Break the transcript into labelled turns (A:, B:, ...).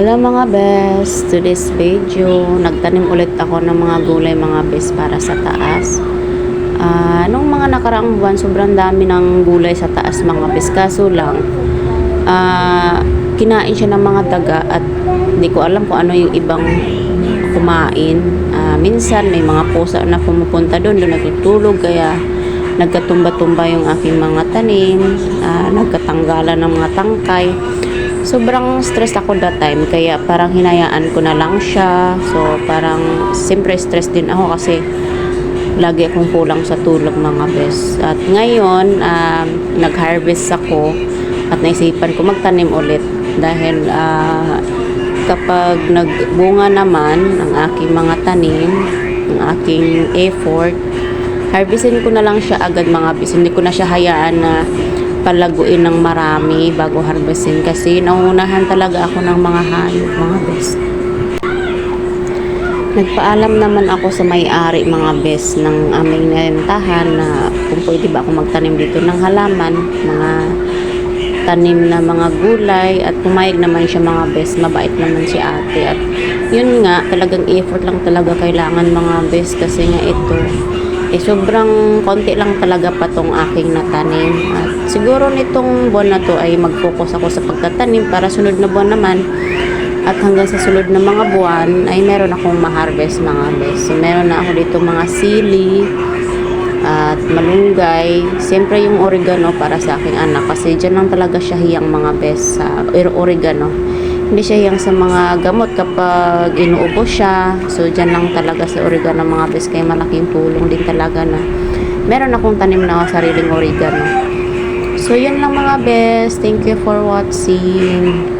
A: Hello mga best, to this video, nagtanim ulit ako ng mga gulay mga best para sa taas. Nung mga nakaraang buwan, sobrang dami ng gulay sa taas mga best. Kaso lang, kinain siya ng mga daga at hindi ko alam kung ano yung ibang kumain. Minsan may mga pusa na pumupunta doon natutulog, kaya nagkatumba-tumba yung aking mga tanim, nagkatanggalan ng mga tangkay. Sobrang stress ako that time, kaya parang hinayaan ko na lang siya. So parang siyempre stress din ako kasi lagi akong kulang sa tulog mga best. At ngayon nag-harvest ako at naisipan ko magtanim ulit dahil kapag nagbunga naman ang aking mga tanim, ang aking effort, harvestin ko na lang siya agad mga best. Hindi ko na siya hayaan na palaguin ng marami bago harvestin kasi nauunahan talaga ako ng mga hayop mga best. Nagpaalam naman ako sa may-ari mga best ng aming nirentahan na kung pwede ba ako magtanim dito ng halaman, mga tanim na mga gulay, at pumayag naman siya mga best. Mabait naman si ate at yun nga, talagang effort lang talaga kailangan mga best kasi nga ito sobrang konti lang talaga pa tong aking natanim. At siguro nitong buwan na to ay mag-focus ako sa pagtatanim para sunod na buwan naman at hanggang sa sunod na mga buwan ay meron akong ma-harvest mga best. So meron na ako dito mga sili at malunggay. Siyempre yung oregano para sa aking anak kasi dyan lang talaga siya hiyang mga best sa oregano. Hindi siya hiyang sa mga gamot kapag inuubo siya. So, dyan lang talaga sa oregano mga best. Kaya malaking tulong din talaga na meron akong tanim na sariling oregano. So, yun lang mga best. Thank you for watching.